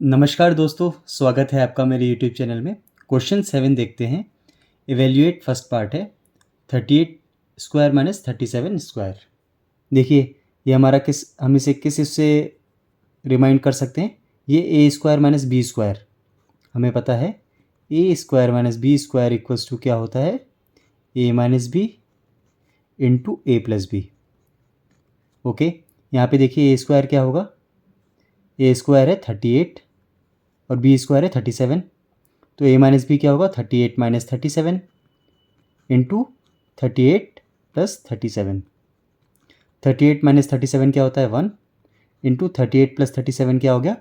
नमस्कार दोस्तों, स्वागत है आपका मेरे यूट्यूब चैनल में। क्वेश्चन 7 देखते हैं। इवेल्युएट फर्स्ट पार्ट है 38 स्क्वायर माइनस 37 स्क्वायर। देखिए ये हमारा हम इसे किस इससे रिमाइंड कर सकते हैं। ये ए स्क्वायर माइनस बी स्क्वायर हमें पता है। ए square minus B square equals to क्या होता है, A minus B into A plus B. Okay, यहाँ पे देखिए ए स्क्वायर क्या होगा, ए स्क्वायर है 38 और बी स्क्वायर है 37, तो ए माइनस बी क्या होगा 38 माइनस 37 इंटू 38 प्लस 37। 38 माइनस 37 क्या होता है 1 इंटू 38 प्लस 37 क्या हो गया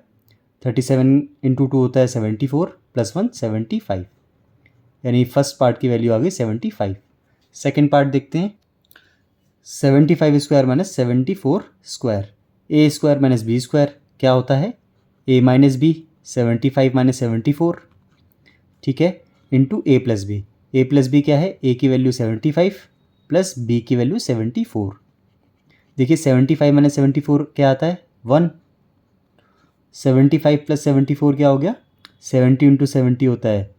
37 इंटू 2 होता है 74 प्लस 1 75, यानी फर्स्ट पार्ट की वैल्यू आ गई 75। सेकेंड पार्ट देखते हैं 75 square minus 74 square. A square minus B square क्या होता है ए माइनस बी 75 माइनस 74, ठीक है, इंटू ए प्लस बी। ए प्लस बी क्या है, ए की वैल्यू 75 प्लस बी की वैल्यू 74। देखिए 75 माइनस 74 क्या आता है 1। 75 प्लस 74 क्या हो गया 70 इंटू 70 होता है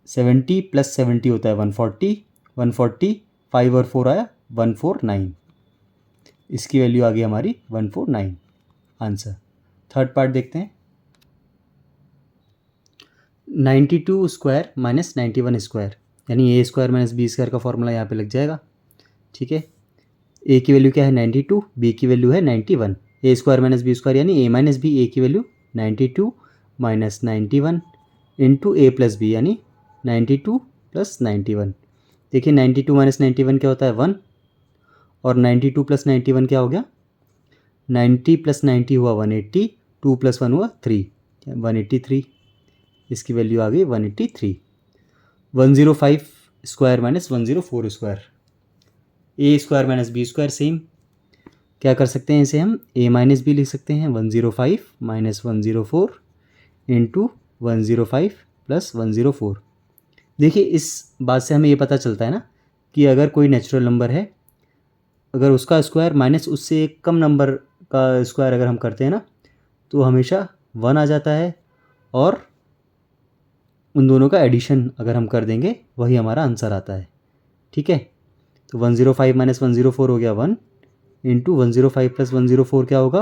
70 प्लस 70 होता है 140। 140 5 और 4 आया 149। इसकी वैल्यू आ गई हमारी 149 आंसर। थर्ड पार्ट देखते हैं 92 स्क्वायर माइनस 91 स्क्वायर, यानी A square minus B square का फॉर्मूला यहाँ पे लग जाएगा। ठीक है, ए की वैल्यू क्या है 92, बी की वैल्यू है 91। ए स्क्वायर माइनस बी स्क्वायर यानी ए माइनस बी, ए की वैल्यू 92 माइनस 91 इंटू ए प्लस बी यानी 92 प्लस 91। देखिए 92 माइनस 91 क्या होता है 1 और 92 प्लस 91 क्या हो गया 90 प्लस 90 हुआ 180, 2 प्लस 1 हुआ 3 183। इसकी वैल्यू आ गई 183। 105 square minus 104 square. A square minus B square same, क्या कर सकते हैं इसे हम ए माइनस बी लिख सकते हैं 105 माइनस 104 इंटू 105 प्लस 104। देखिए इस बात से हमें ये पता चलता है ना कि अगर कोई नेचुरल नंबर है, अगर उसका स्क्वायर माइनस उससे एक कम नंबर का स्क्वायर अगर हम करते हैं ना तो हमेशा 1 आ जाता है, और उन दोनों का एडिशन अगर हम कर देंगे वही हमारा आंसर आता है। ठीक है, तो 105 माइनस 104 हो गया 1 इंटू 105 प्लस 104 क्या होगा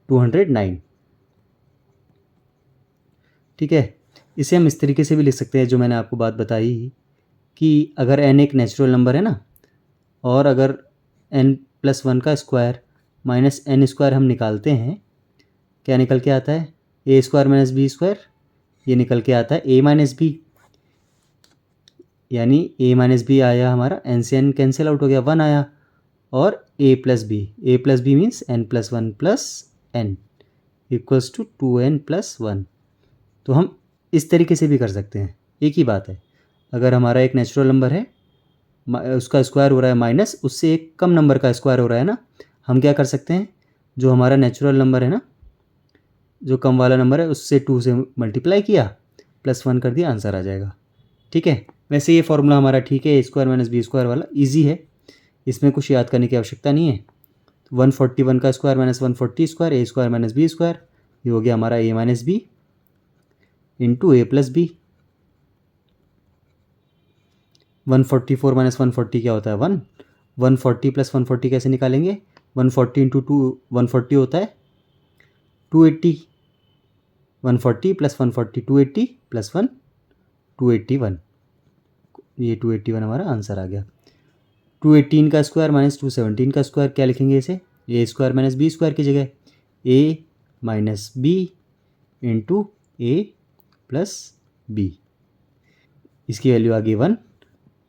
209। ठीक है, इसे हम इस तरीके से भी लिख सकते हैं जो मैंने आपको बात बताई कि अगर n एक नेचुरल नंबर है ना, और अगर n प्लस 1 का स्क्वायर माइनस n स्क्वायर हम निकालते हैं, क्या निकल के आता है ए स्क्वायर माइनस बी स्क्वायर, ये निकल के आता है ए माइनस बी, यानी ए माइनस बी आया हमारा, एन से एन कैंसिल आउट हो गया 1 आया, और A plus B means N plus 1 plus N equals to 2n plus 1। तो हम इस तरीके से भी कर सकते हैं, एक ही बात है। अगर हमारा एक नेचुरल नंबर है, उसका स्क्वायर हो रहा है माइनस उससे एक कम नंबर का स्क्वायर हो रहा है ना, हम क्या कर सकते हैं, जो हमारा नेचुरल नंबर है ना, जो कम वाला नंबर है उससे 2 से मल्टीप्लाई किया प्लस 1 कर दिया, आंसर आ जाएगा। ठीक है, वैसे ये फॉर्मूला हमारा ठीक है, ए स्क्वायर माइनस बी स्क्वायर वाला ईजी है, इसमें कुछ याद करने की आवश्यकता नहीं है। 141 का square minus 140 square, A square minus B square, ये हो गया हमारा ए माइनस बी इंटू ए प्लस बी। 144 माइनस 140 क्या होता है 1। 140 प्लस 140 कैसे निकालेंगे, 140 इंटू 2 140 होता है 280। 140 प्लस 140 280 प्लस 1 281, ये 281 हमारा आंसर आ गया। 218 का स्क्वायर माइनस 217 का स्क्वायर, क्या लिखेंगे इसे ए स्क्वायर माइनस बी स्क्वायर की जगह ए माइनस बी इंटू ए प्लस बी। इसकी वैल्यू आ गई 1।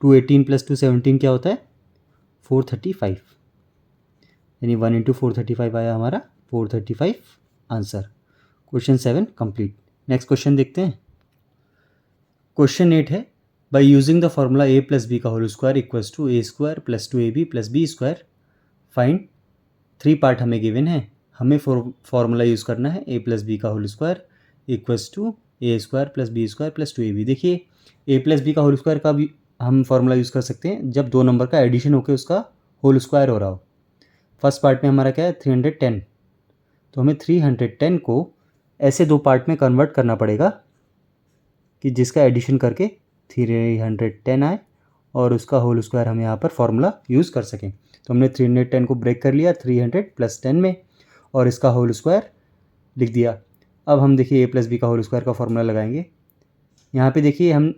218 प्लस 217 क्या होता है 435, यानी 1 इंटू 435 आया हमारा 435 answer. Question 7 complete. Next question देखते हैं। क्वेश्चन 8 है, by using the formula A plus B का whole square equals to A square plus 2ab plus B square find. 3 part हमें गिवन है, हमें फॉर्मूला यूज़ करना है ए प्लस बी का whole square equals to A square plus B square plus 2ab। देखिए A plus B का whole square का भी हम फॉर्मूला यूज़ कर सकते हैं जब दो नंबर का एडिशन होकर उसका होल स्क्वायर हो रहा हो। फर्स्ट पार्ट में हमारा क्या है 310, तो हमें 310 को ऐसे दो पार्ट में कन्वर्ट करना पड़ेगा कि जिसका एडिशन करके 310 आए और उसका होल स्क्वायर हम यहाँ पर फॉर्मूला यूज़ कर सकें। तो हमने 310 को ब्रेक कर लिया 300 + 10 में और इसका होल स्क्वायर लिख दिया। अब हम देखिए a + b का होल स्क्वायर का फॉर्मूला लगाएंगे। यहाँ पे देखिए हम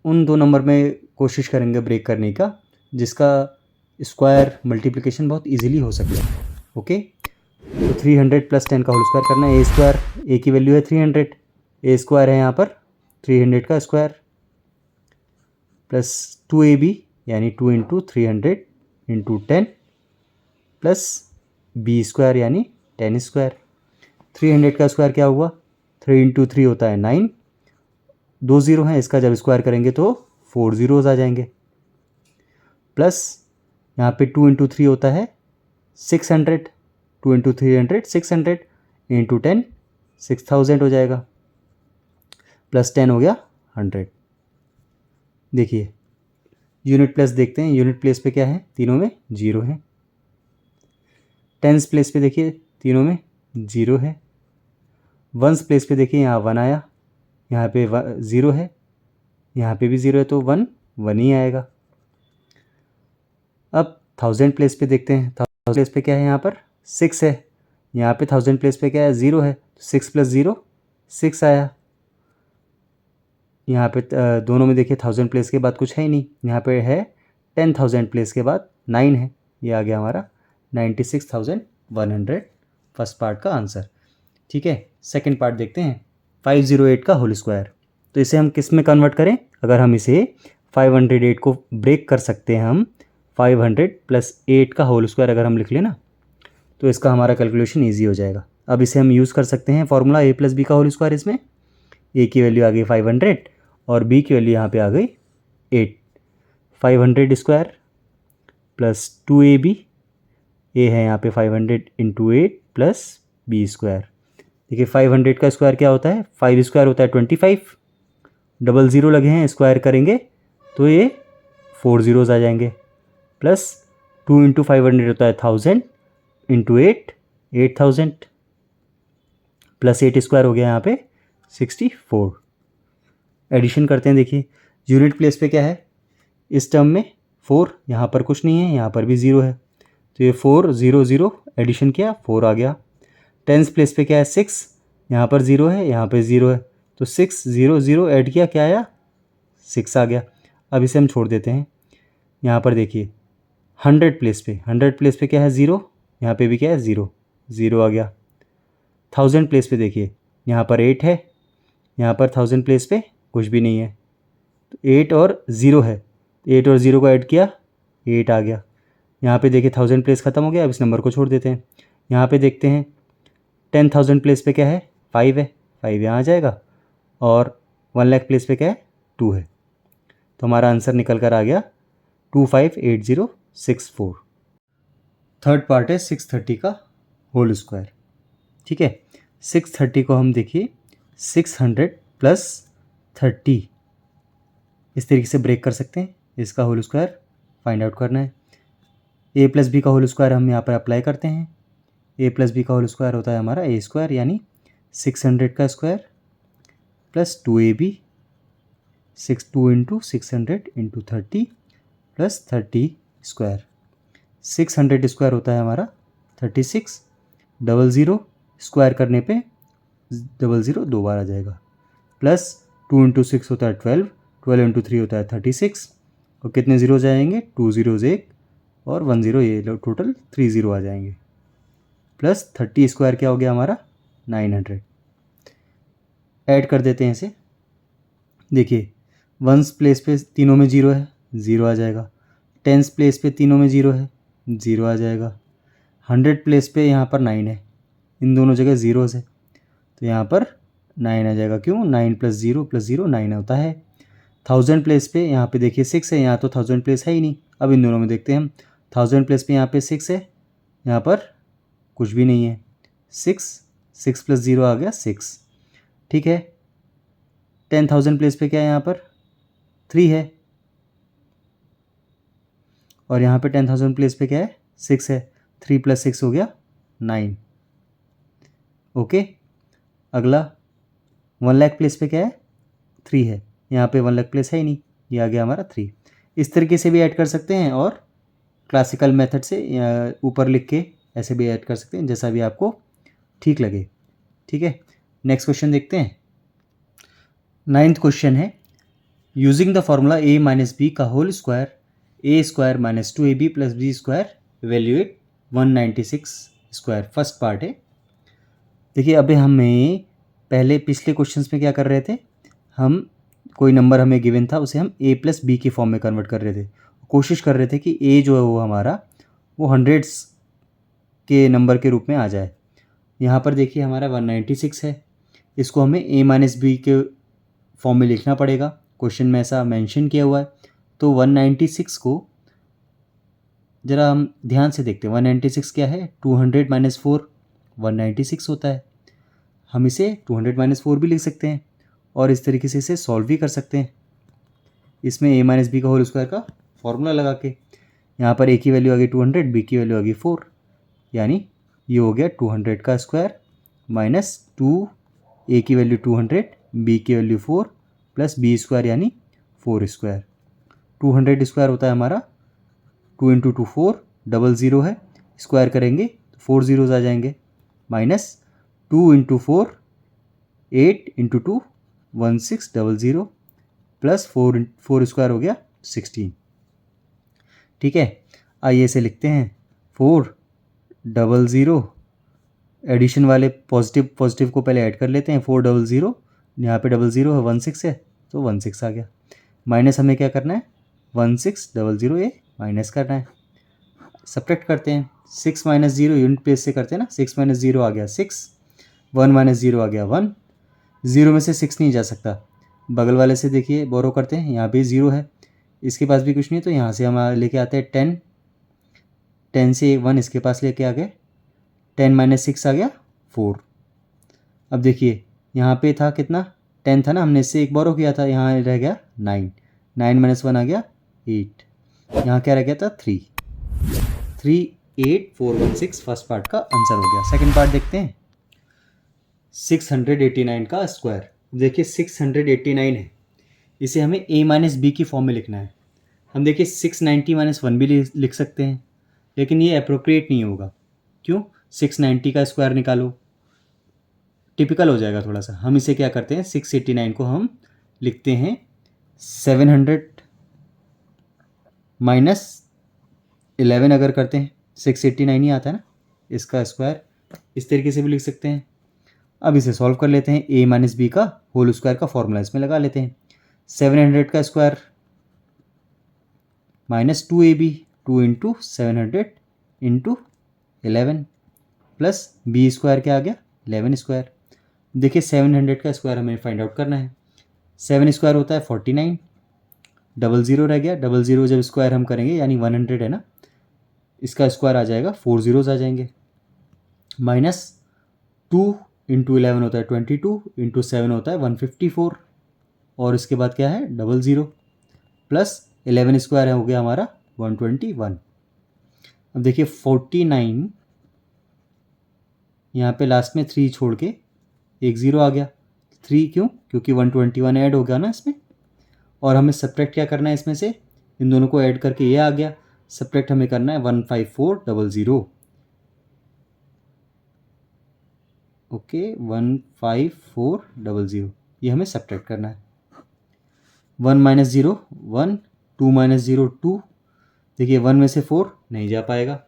उन दो नंबर में कोशिश करेंगे ब्रेक करने का जिसका स्क्वायर मल्टीप्लिकेशन बहुत इजीली हो सके। ओके, तो 300 + 10 का होल स्क्वायर करना है। ए स्क्वायर, ए की वैल्यू है 300, ए स्क्वायर है यहाँ पर 300 का स्क्वायर प्लस 2ab यानी 2 × 300 × 10 प्लस बी स्क्वायर यानी 10 स्क्वायर। 300 का स्क्वायर क्या हुआ, 3 × 3 होता है 9, 2 ज़ीरो हैं, इसका जब स्क्वायर करेंगे तो 4 ज़ीरोज़ आ जाएंगे। प्लस यहाँ पे 2 × 3 होता है 600, 2 × 300 600 × 10 6000 हो जाएगा, प्लस 10 हो गया 100। देखिए यूनिट प्लेस देखते हैं, यूनिट प्लेस पे क्या है, तीनों में 0 है। टेंस प्लेस पे देखिए तीनों में 0 है। वंस प्लेस पे देखिए यहाँ 1 आया, यहाँ पे 0 है, यहाँ पे भी 0 है तो 1 1 ही आएगा। अब 1000 प्लेस पे देखते हैं, 1000 प्लेस पे क्या है, यहाँ पर 6 है, यहाँ पे 1000 प्लेस पे क्या है 0 है, 6 + 0 6 आया। यहाँ पे दोनों में देखिए 1000 प्लेस के बाद कुछ है ही नहीं, यहाँ पे है 10,000 प्लेस के बाद 9 है, ये आ गया हमारा 96,100 फर्स्ट पार्ट का आंसर। ठीक है, सेकंड पार्ट देखते हैं 508 का होल स्क्वायर। तो इसे हम किस में कन्वर्ट करें, अगर हम इसे 508 को ब्रेक कर सकते हैं हम 500 + 8 का होल स्क्वायर अगर हम लिख लें ना तो इसका हमारा कैलकुलेशन ईजी हो जाएगा। अब इसे हम यूज़ कर सकते हैं फॉर्मूला a + b का होल स्क्वायर। इसमें a की वैल्यू आ गई 500 और b की वैल्यू यहाँ पे आ गई 8। 500 स्क्वायर प्लस 2ab, a है यहाँ पे 500 × 8 प्लस b स्क्वायर। देखिए 500 का स्क्वायर क्या होता है, 5 स्क्वायर होता है 25, डबल ज़ीरो लगे हैं, स्क्वायर करेंगे तो ये 4 ज़ीरोज़ आ जाएंगे, प्लस 2 × 500 होता है 1000 × 8 8000 प्लस 8 स्क्वायर हो गया यहाँ पे 64। एडिशन करते हैं, देखिए यूनिट प्लेस पे क्या है, इस टर्म में 4, यहाँ पर कुछ नहीं है, यहाँ पर भी 0 है तो ये 4 0 0 एडिशन किया 4 आ गया। टेंस प्लेस पे क्या है 6, यहाँ पर 0 है, यहाँ पे 0 है तो 6 0 0 ऐड किया क्या आया 6 आ गया। अब इसे हम छोड़ देते हैं। यहाँ पर देखिए 100 प्लेस पे क्या है 0, यहाँ पे भी क्या है 0 0 आ गया। 1000 प्लेस पे देखिए यहाँ पर 8 है, यहाँ पर 1000 प्लेस पे कुछ भी नहीं है तो 8 और 0 है, 8 और 0 को ऐड किया 8 आ गया। यहाँ पे देखिए 1000 प्लेस ख़त्म हो गया, अब इस नंबर को छोड़ देते हैं। यहाँ पे देखते हैं 10,000 प्लेस पे क्या है 5 है, 5 यहाँ आ जाएगा और 1 लाख प्लेस पे क्या है 2 है, तो हमारा आंसर निकल कर आ गया 258064। थर्ड पार्ट है 630 का होल स्क्वायर। ठीक है, 630 को हम देखिए 600 + 30 इस तरीके से ब्रेक कर सकते हैं। इसका होल स्क्वायर फाइंड आउट करना है। a + b का होल स्क्वायर हम यहाँ पर अप्लाई करते हैं। a + b का होल स्क्वायर होता है हमारा a स्क्वायर यानी 600 का square plus 2ab 2 × 600 × 30 plus 30 square. 600 square होता है हमारा 36, डबल ज़ीरो स्क्वायर करने पे डबल ज़ीरो 2 बार आ जाएगा, प्लस 2 × 6 होता है 12, 12 × 3 होता है 36 और कितने ज़ीरो जाएंगे 2 ज़ीरोज़ 1 और 1 ज़ीरो, ये टोटल 3 ज़ीरो आ जाएंगे, प्लस 30 स्क्वायर क्या हो गया हमारा 900। ऐड कर देते हैं इसे। देखिए वंस प्लेस पे तीनों में 0 है, 0 आ जाएगा। टेंस प्लेस पे तीनों में 0 है, 0 आ जाएगा। 100 प्लेस पे यहाँ पर 9 है, इन दोनों जगह ज़ीरोज़ है तो यहाँ पर 9 आ जाएगा। क्यों, 9 + 0 + 0 9 होता है। 1000 प्लेस पे यहाँ पे देखिए 6 है, यहाँ तो 1000 प्लेस है ही नहीं। अब इन दोनों में देखते हैं हम, 1000 प्लेस पे यहाँ पे 6 है, यहाँ पर कुछ भी नहीं है, 6 6 + 0 आ गया 6। ठीक है, 10,000 प्लेस पे क्या है, यहाँ पर 3 है और यहाँ पे 10,000 प्लेस पे क्या है 6 है, 3 + 6 हो गया 9। ओके, अगला 1 लाख प्लेस पे क्या है 3 है, यहाँ पे 1 लाख प्लेस है ही नहीं, ये आ गया हमारा 3। इस तरीके से भी ऐड कर सकते हैं और क्लासिकल मेथड से ऊपर लिख के ऐसे भी ऐड कर सकते हैं, जैसा भी आपको ठीक लगे। ठीक है, नेक्स्ट क्वेश्चन देखते हैं। 9th क्वेश्चन है, using the formula a minus B का whole square a square minus 2ab plus B square evaluate 196 square. First part है। देखिए अभी हमें पहले पिछले क्वेश्चंस में क्या कर रहे थे, हम कोई नंबर हमें गिवन था उसे हम a प्लस बी के फॉर्म में कन्वर्ट कर रहे थे। कोशिश कर रहे थे कि a जो है वो हमारा वो हंड्रेड्स के नंबर के रूप में आ जाए। यहाँ पर देखिए हमारा 196 है, इसको हमें a माइनस बी के फॉर्म में लिखना पड़ेगा। क्वेश्चन में ऐसा मेंशन किया हुआ है। तो 196 को ज़रा हम ध्यान से देखते हैं। 196 क्या है, 200 माइनस 4 196 होता है। हम इसे 200 माइनस 4 भी लिख सकते हैं और इस तरीके से इसे सॉल्व भी कर सकते हैं। इसमें a माइनस बी का होल स्क्वायर का फॉर्मूला लगा के यहाँ पर a की वैल्यू आ गई 200, b की वैल्यू आ गई 4, यानी ये हो गया 200 का स्क्वायर माइनस 2, a की वैल्यू 200, b की वैल्यू 4 प्लस बी स्क्वायर यानी 4 स्क्वायर। 200 स्क्वायर होता है हमारा 2 इंटू 2 4, डबल ज़ीरो है, स्क्वायर करेंगे तो 4 ज़ीरोज़ आ जाएंगे, minus 2 into 4 8 into 2 1600 plus 4 square हो गया 16। ठीक है, आइए इसे लिखते हैं 400, एडिशन वाले पॉजिटिव को पहले ऐड कर लेते हैं। 400, यहाँ पे डबल ज़ीरो है 16 है तो 16 आ गया, माइनस हमें क्या करना है 1600 ये माइनस करना है। सब्ट्रैक्ट करते हैं, 6 माइनस 0 यूनिट प्लेस से करते हैं ना, 6 माइनस 0 आ गया 6, 1 माइनस 0 आ गया 1, 0 में से 6 नहीं जा सकता। बगल वाले से देखिए बोरो करते हैं, यहाँ पे 0 है, इसके पास भी कुछ नहीं, तो यहाँ से हम लेके आते हैं 10, 10 से 1 इसके पास लेके आ गए, 10 माइनस 6 आ गया 4। अब देखिए यहाँ पे था कितना 10 था ना, हमने इससे एक बोरो किया था, यहाँ रह गया 9, 9 माइनस 1 आ गया 8, यहाँ क्या रह गया था 3, 38416 फर्स्ट पार्ट का आंसर हो गया। सेकंड पार्ट देखते हैं, 689 का स्क्वायर। देखिए 689 है, इसे हमें a माइनस बी की फॉर्म में लिखना है। हम देखिए 690 माइनस 1 भी लिख सकते हैं, लेकिन ये अप्रोप्रिएट नहीं होगा। क्यों, 690 का स्क्वायर निकालो, टिपिकल हो जाएगा थोड़ा सा। हम इसे क्या करते हैं, 689 को हम लिखते हैं 700 माइनस 11 अगर करते हैं 689 ही आता है ना, इसका स्क्वायर इस तरीके से भी लिख सकते हैं। अब इसे सॉल्व कर लेते हैं, a माइनस बी का होल स्क्वायर का फॉर्मूला इसमें लगा लेते हैं। 700 का square minus 2ab, 2 into 700 into 11 plus B square क्या आ गया 11 स्क्वायर। देखिए 700 का स्क्वायर हमें फाइंड आउट करना है। 7 स्क्वायर होता है 49, डबल ज़ीरो रह गया, डबल ज़ीरो जब स्क्वायर हम करेंगे यानी 100 है ना, इसका स्क्वायर आ जाएगा 4 ज़ीरोज़ आ जाएंगे, माइनस 2 इंटू 11 होता है 22, इंटू 7 होता है 154, और इसके बाद क्या है डबल ज़ीरो प्लस 11 स्क्वायर है हो गया हमारा 121। अब देखिए 49, यहाँ पे लास्ट में 3 छोड़ के एक ज़ीरो आ गया, 3 क्यों, क्योंकि 121 ऐड हो गया ना इसमें, और हमें सब्ट्रैक्ट क्या करना है इसमें से, इन दोनों को ऐड करके ये आ गया, सब्ट्रैक्ट हमें करना है 15400। ओके 15400 ये हमें सब्ट्रैक्ट करना है। 1 माइनस 0 1, 2 माइनस 0 2, देखिए 1 में से 4 नहीं जा पाएगा,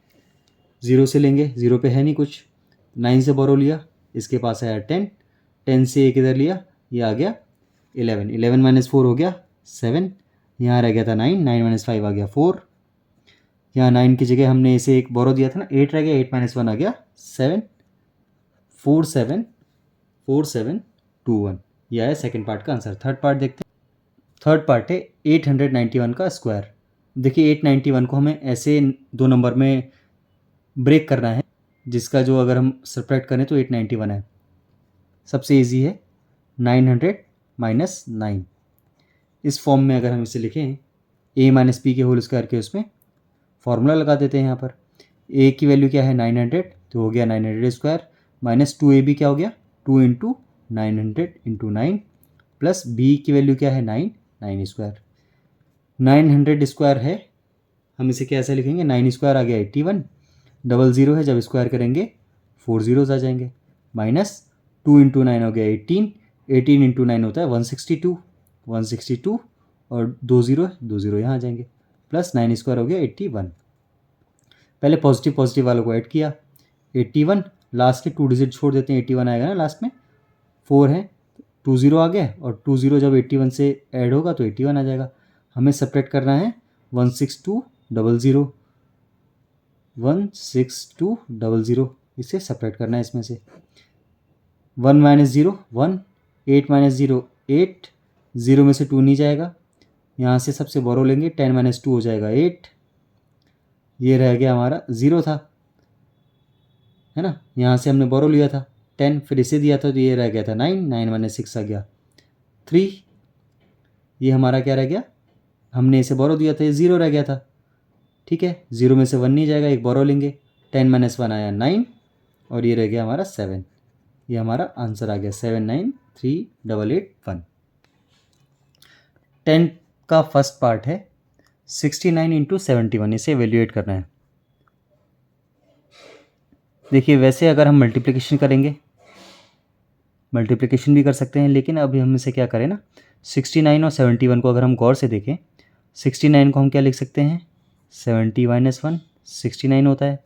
0 से लेंगे, 0 पे है नहीं कुछ, 9 से बोरो लिया, इसके पास आया 10, 10 से एक इधर लिया, ये आ गया 11, 11 माइनस 4 हो गया 7, यहाँ रह गया था 9, 9 माइनस 5 आ गया 4, यहाँ 9 की जगह हमने इसे एक बोरो दिया था ना, 8 रह गया, 8 माइनस 1 आ गया 7, 474721, यह है सेकंड पार्ट का आंसर। थर्ड पार्ट देखते हैं। थर्ड पार्ट है 891 का स्क्वायर। देखिए 891 को हमें ऐसे दो नंबर में ब्रेक करना है, जिसका जो अगर हम सब्ट्रैक्ट करें तो 891 है। सबसे इजी है 900 माइनस 9, इस फॉर्म में अगर हम इसे लिखें a माइनस पी के होल स्क्वायर के, उसमें फॉर्मूला लगा देते हैं। यहाँ पर a की वैल्यू क्या है 900, तो हो गया 900 स्क्वायर माइनस 2ab क्या हो गया 2 इंटू 900 इंटू 9 प्लस बी की वैल्यू क्या है 9, 9 स्क्वायर। 900 स्क्वायर है, हम इसे कैसे लिखेंगे, 9 स्क्वायर आ गया 81, डबल ज़ीरो है, जब स्क्वायर करेंगे 4 ज़ीरोज़ आ जाएंगे, माइनस 2 इंटू 9 हो गया 18, 18 इंटू 9 होता है 162, 162 और 2 ज़ीरो है, 2 ज़ीरो यहाँ आ जाएंगे, प्लस 9 स्क्वायर हो गया 81। पहले पॉजिटिव पॉजिटिव वालों को ऐड किया, 81 लास्ट के 2 डिजिट छोड़ देते हैं, 81 आएगा ना लास्ट में, 4 है 2 ज़ीरो आ गया, और 2 ज़ीरो जब 81 से ऐड होगा तो 81 आ जाएगा। हमें सब्ट्रैक्ट करना है 16200, 16200, इसे सब्ट्रैक्ट करना है इसमें से। 1 माइनस 0 1, 8 माइनस 0 8, 0 में से 2 नहीं जाएगा, यहाँ से सबसे बोरो लेंगे, 10 माइनस 2 हो जाएगा 8, ये रह गया हमारा 0 था, है ना, यहाँ से हमने बोरो लिया था 10, फिर इसे दिया था तो ये रह गया था 9, 9 माइनस 6 आ गया 3, ये हमारा क्या रह गया, हमने इसे बोरो दिया था, ये 0 रह गया था, ठीक है, 0 में से 1 नहीं जाएगा, एक बोरो लेंगे, 10 माइनस 1 आया 9, और ये रह गया हमारा 7, ये हमारा आंसर आ गया 793881। 10 का फर्स्ट पार्ट है 69 इंटू 71, इसे एवेल्यूएट करना है। देखिए वैसे अगर हम मल्टीप्लिकेशन करेंगे, मल्टीप्लिकेशन भी कर सकते हैं, लेकिन अभी हम इसे क्या करें ना, 69 और 71 को अगर हम गौर से देखें, 69 को हम क्या लिख सकते हैं, 70 माइनस 1 69 होता है,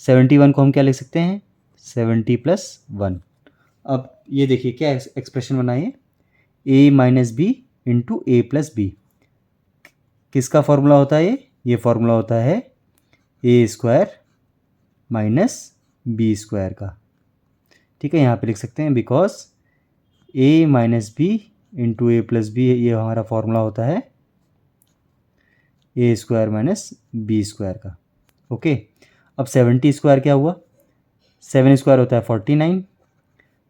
71 को हम क्या लिख सकते हैं, 70 प्लस 1। अब ये देखिए क्या एक्सप्रेशन बनाइए, a minus B into A plus b, किसका फॉर्मूला होता है ये फॉर्मूला होता है ए स्क्वायर माइनस बी स्क्वायर का, ठीक है, यहाँ पे लिख सकते हैं because a minus B into A plus b, ये हमारा फॉर्मूला होता है ए स्क्वायर माइनस बी स्क्वायर का। ओके, अब 70 स्क्वायर क्या हुआ, 7 स्क्वायर होता है 49,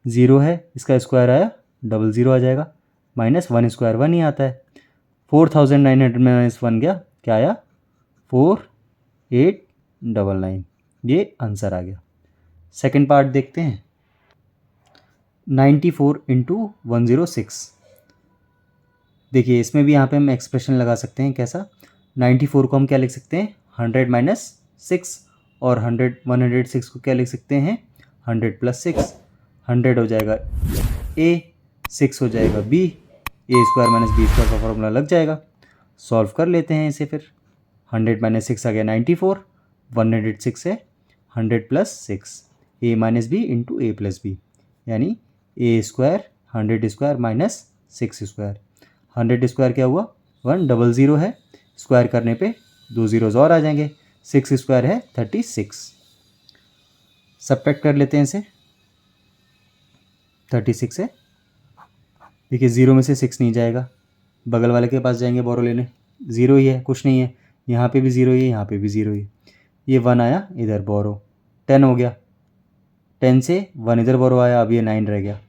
0 है, इसका स्क्वायर आया 00 आ जाएगा, माइनस 1 स्क्वायर 1 ही आता है, 4900 माइनस 1 गया, क्या आया 4899, ये आंसर आ गया। सेकंड पार्ट देखते हैं, 94 इंटू 106, देखिए इसमें भी यहाँ पे हम एक्सप्रेशन लगा सकते हैं, कैसा, 94 को हम क्या लिख सकते हैं 100 माइनस 6, और 106 को क्या लिख सकते हैं 100 प्लस 6, 100 हो जाएगा a, 6 हो जाएगा b, ए स्क्वायर माइनस बी स्क्वायर का फॉर्मूला लग जाएगा। सॉल्व कर लेते हैं इसे फिर, 100 माइनस 6 आ गया 94, 106 है 100 plus 6, a minus B into A plus B, यानी A square 100 square minus 6 square, 100 square क्या हुआ 100 है, स्क्वायर करने पे 2 ज़ीरोज़ और आ जाएंगे, 6 स्क्वायर है 36, सब्ट्रैक्ट कर लेते हैं इसे, 36 है, देखिए 0 में से 6 नहीं जाएगा, बगल वाले के पास जाएंगे बोरो लेने, 0 ही है, कुछ नहीं है, यहाँ पे भी 0 ही है, यहाँ पे भी 0 ही है, ये 1 आया इधर बोरो, 10 हो गया, 10 से 1 इधर बोरो आया, अब ये 9 रह गया,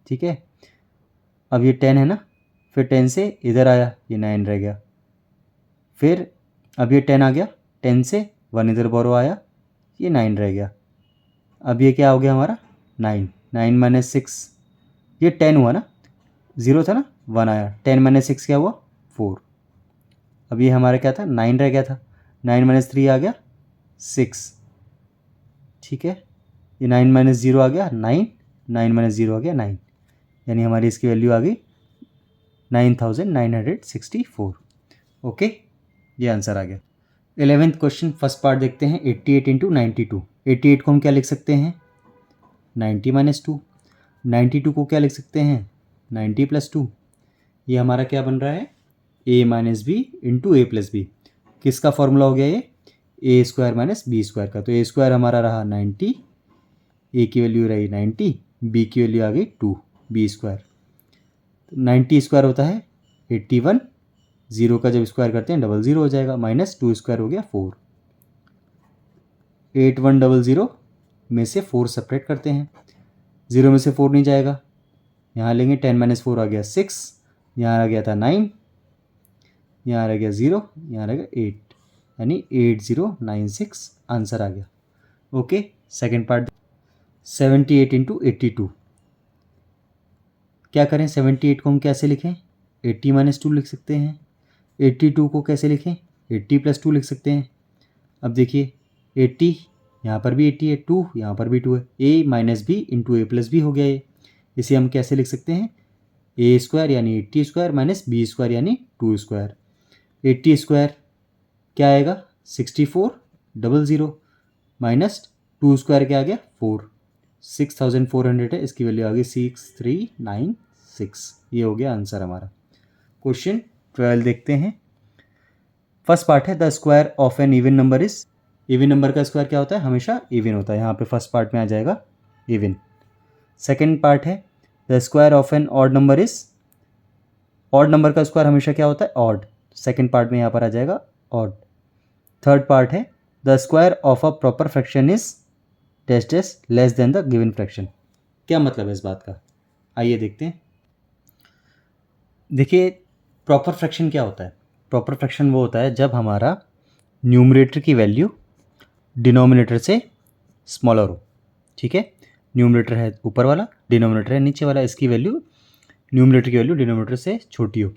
ठीक है, अब ये 10 है ना, फिर 10 से इधर आया, ये 9 रह गया, फिर अब ये 10 आ गया, 10 से 1 इधर बोरो आया, ये 9 रह गया, अब ये क्या हो गया हमारा 9, 9 माइनस 6, ये 10 हुआ ना, 0 था ना 1 आया, 10 माइनस 6 क्या हुआ 4, अब ये हमारा क्या था 9 रह गया था, 9 माइनस 3 आ गया 6, ठीक है, ये 9 माइनस 0 आ गया 9, 9 माइनस 0 आ गया 9, यानी हमारी इसकी वैल्यू आ गई 9964। ओके, ये आंसर आ गया। 11th क्वेश्चन फर्स्ट पार्ट देखते हैं, 88 इंटू 92, 88 को हम क्या लिख सकते हैं 90 माइनस 2, 92 को क्या लिख सकते हैं 90 प्लस 2, ये हमारा क्या बन रहा है a minus B into A plus b, किसका फॉर्मूला हो गया ये ए स्क्वायर माइनस बी स्क्वायर का, तो ए स्क्वायर हमारा रहा 90, ए की वैल्यू रही 90, बी की वैल्यू आ गई 2 बी स्क्वायर, 90 स्क्वायर होता है 81, 0 का जब स्क्वायर करते हैं 00 हो जाएगा, माइनस 2 स्क्वायर हो गया 4, 8100 में से 4 सेपरेट करते हैं, 0 में से 4 नहीं जाएगा, यहाँ लेंगे 10 माइनस 4 आ गया 6, यहाँ आ गया था 9, यहाँ रह गया 0, यहाँ रह गया 8, यानी 8096 आंसर आ गया। ओके, सेकेंड पार्ट 78 इंटू 82, क्या करें, 78 को हम कैसे लिखें, 80 माइनस 2 लिख सकते हैं। 82 को कैसे लिखें, 80 प्लस 2 लिख सकते हैं। अब देखिए 80 यहाँ पर भी 80 है, 2 यहाँ पर भी 2 है, a minus B into A plus b हो गया ये। इसे हम कैसे लिख सकते हैं, ए स्क्वायर यानी 80 स्क्वायर माइनस बी स्क्वायर यानी 2 स्क्वायर। 80 स्क्वायर क्या आएगा, 6400 माइनस 2 स्क्वायर क्या आ गया, 4, 6400 है, इसकी वैल्यू आ गई 6396। ये हो गया आंसर हमारा। क्वेश्चन 12 देखते हैं। फर्स्ट पार्ट है the square of an even number is, even number का स्क्वायर क्या होता है, हमेशा इवन होता है, यहाँ पे फर्स्ट पार्ट में आ जाएगा इवन। सेकेंड पार्ट है the square of an odd number is, odd number का स्क्वायर हमेशा क्या होता है, ऑड, सेकेंड पार्ट में यहाँ पर आ जाएगा ऑड। थर्ड पार्ट है the square of a proper fraction is test is less than the given fraction. क्या मतलब है इस बात का, आइए देखते हैं। देखिए प्रॉपर फ्रैक्शन क्या होता है, प्रॉपर फ्रैक्शन वो होता है जब हमारा न्यूमरेटर की वैल्यू डिनोमिनेटर से स्मॉलर हो। ठीक है, न्यूमरेटर है ऊपर वाला, डिनोमिनेटर है नीचे वाला, इसकी वैल्यू न्यूमरेटर की वैल्यू डिनोमिनेटर से छोटी हो।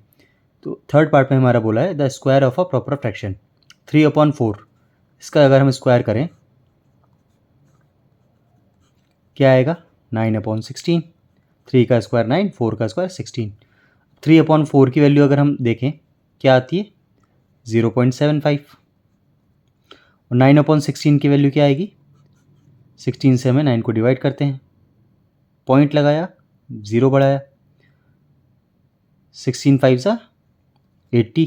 तो थर्ड पार्ट में हमारा बोला है the square of a proper fraction 3/4, इसका अगर हम स्क्वायर करें क्या आएगा, 9/16, 3 का स्क्वायर 9, 4 का स्क्वायर 16। 3/4 की वैल्यू अगर हम देखें क्या आती है, 0.75, और 9/16 की वैल्यू क्या आएगी, 16 से हमें 9 को डिवाइड करते हैं, पॉइंट लगाया, 0 बढ़ाया, 16 5 सा 80,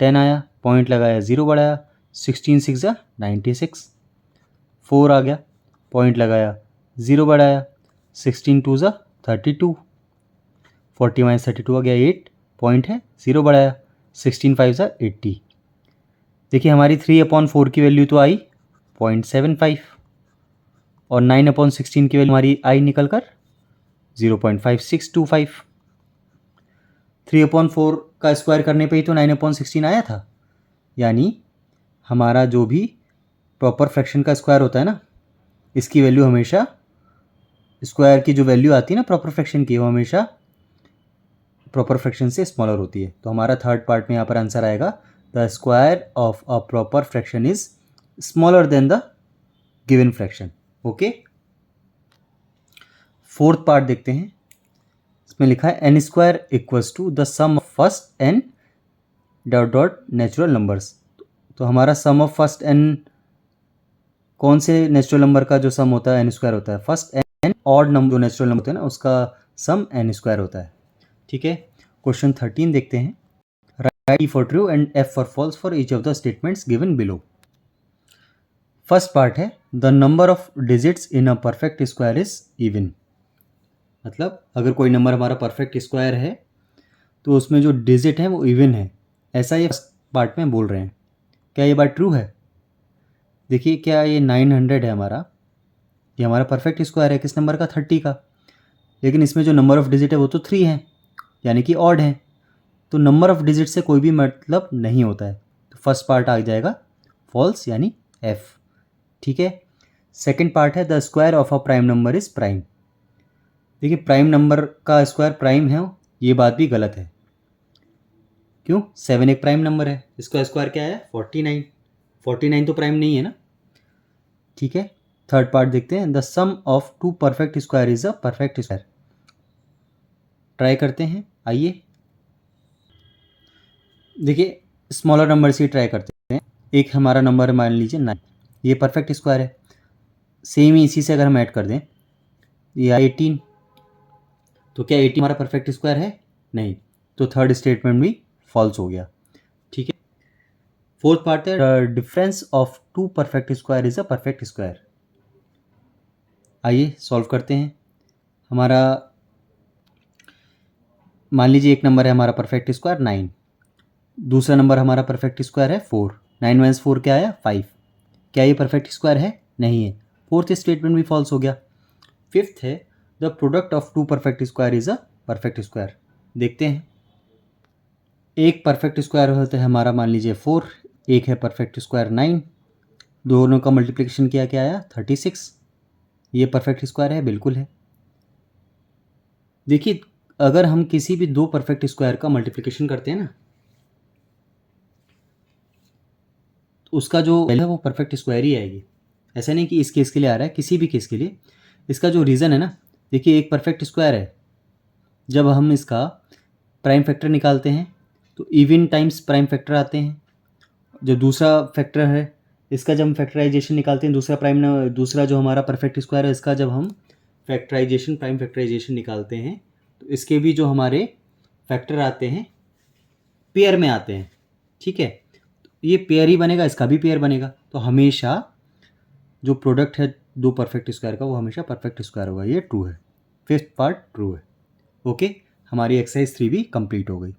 10 आया, पॉइंट लगाया, 0 बढ़ाया, 16 6 सा 96, 4 आ गया, पॉइंट लगाया, 0 बढ़ाया, 16 2 सा 32, 40 माइनस 32 आ गया 8, पॉइंट है, 0 बढ़ाया, 16 5 सा 80। देखिए हमारी 3/4 की वैल्यू तो आई 0.75, और 9/16 की वैल्यू हमारी आई निकल कर 0.5625। 3/4 का स्क्वायर करने पे ही तो 9/16 आया था, यानी हमारा जो भी प्रॉपर फ्रैक्शन का स्क्वायर होता है ना, इसकी वैल्यू हमेशा, स्क्वायर की जो वैल्यू आती है ना प्रॉपर फ्रैक्शन की, वो हमेशा प्रॉपर फ्रैक्शन से स्मॉलर होती है। तो हमारा थर्ड पार्ट में यहाँ पर आंसर आएगा the square of a proper fraction is smaller than the given fraction. Okay, fourth part देखते हैं। इसमें लिखा है n square equals to the sum of first n dot dot natural numbers. तो हमारा सम ऑफ फर्स्ट एन, कौन से natural number का जो सम होता है एन स्क्वायर होता है, फर्स्ट एन ऑड नंबर जो नेचुरल नंबर होता है ना उसका सम एन स्क्वायर होता है। ठीक है, क्वेश्चन 13 देखते हैं। Write E for true and F for false for each of the statements given below. First part है the number of digits in a perfect square is even. मतलब अगर कोई नंबर हमारा परफेक्ट स्क्वायर है तो उसमें जो डिजिट है वो इवन है, ऐसा ये फर्स्ट पार्ट में बोल रहे हैं। क्या ये बात ट्रू है? देखिए क्या ये 900 है हमारा, ये हमारा परफेक्ट स्क्वायर है किस नंबर का, 30 का, लेकिन इसमें जो नंबर ऑफ डिजिट है वो तो 3 है, यानी कि ऑड है। तो नंबर ऑफ डिजिट से कोई भी मतलब नहीं होता है, तो फर्स्ट पार्ट आ जाएगा फॉल्स यानी एफ। ठीक है, सेकेंड पार्ट है the square of a prime number is prime. देखिए प्राइम नंबर का स्क्वायर प्राइम है, ये बात भी गलत है। क्यों? 7 एक प्राइम नंबर है, इसका स्क्वायर क्या है 49, 49 तो प्राइम नहीं है ना। ठीक है, थर्ड पार्ट देखते हैं the sum of two perfect square is a perfect square. Try करते हैं, आइए देखिए स्मॉलर नंबर से ट्राई करते हैं। एक हमारा नंबर मान लीजिए 9, ये परफेक्ट स्क्वायर है, सेम ही इसी से अगर हम ऐड कर दें ये 18, तो क्या 18 हमारा परफेक्ट स्क्वायर है? नहीं, तो थर्ड स्टेटमेंट भी फॉल्स हो गया। ठीक है, फोर्थ पार्ट है difference of two perfect square is a perfect square. आइए सॉल्व करते हैं। हमारा मान लीजिए एक नंबर है हमारा परफेक्ट स्क्वायर 9, दूसरा नंबर हमारा परफेक्ट स्क्वायर है 4, 9 माइनस 4 क्या आया 5। क्या ये परफेक्ट स्क्वायर है? नहीं है, फोर्थ स्टेटमेंट भी फॉल्स हो गया। फिफ्थ है the product of two perfect square is a perfect square. देखते हैं, एक परफेक्ट स्क्वायर होता है हमारा मान लीजिए 4, एक है परफेक्ट स्क्वायर 9, दोनों का मल्टीप्लिकेशन किया क्या आया 36। ये परफेक्ट स्क्वायर है? बिल्कुल है। देखिए अगर हम किसी भी दो परफेक्ट स्क्वायर का मल्टीप्लिकेशन करते हैं ना, तो उसका जो वैल्यू है वो परफेक्ट स्क्वायर ही आएगी। ऐसा नहीं कि इस केस के लिए आ रहा है, किसी भी केस के लिए इसका जो रीज़न है ना, देखिए एक परफेक्ट स्क्वायर है, जब हम इसका प्राइम फैक्टर निकालते हैं तो इवन टाइम्स प्राइम फैक्टर आते हैं। जो दूसरा फैक्टर है इसका जब हम फैक्टराइजेशन निकालते हैं, दूसरा जो हमारा परफेक्ट स्क्वायर है इसका जब हम प्राइम फैक्टराइजेशन निकालते हैं तो इसके भी जो हमारे फैक्टर आते हैं पेयर में आते हैं। ठीक है, ये पेयर ही बनेगा, इसका भी पेयर बनेगा, तो हमेशा जो प्रोडक्ट है दो परफेक्ट स्क्वायर का वो हमेशा परफेक्ट स्क्वायर होगा। ये ट्रू है, फिफ्थ पार्ट ट्रू है। ओके, हमारी एक्सरसाइज 3 भी कंप्लीट हो गई।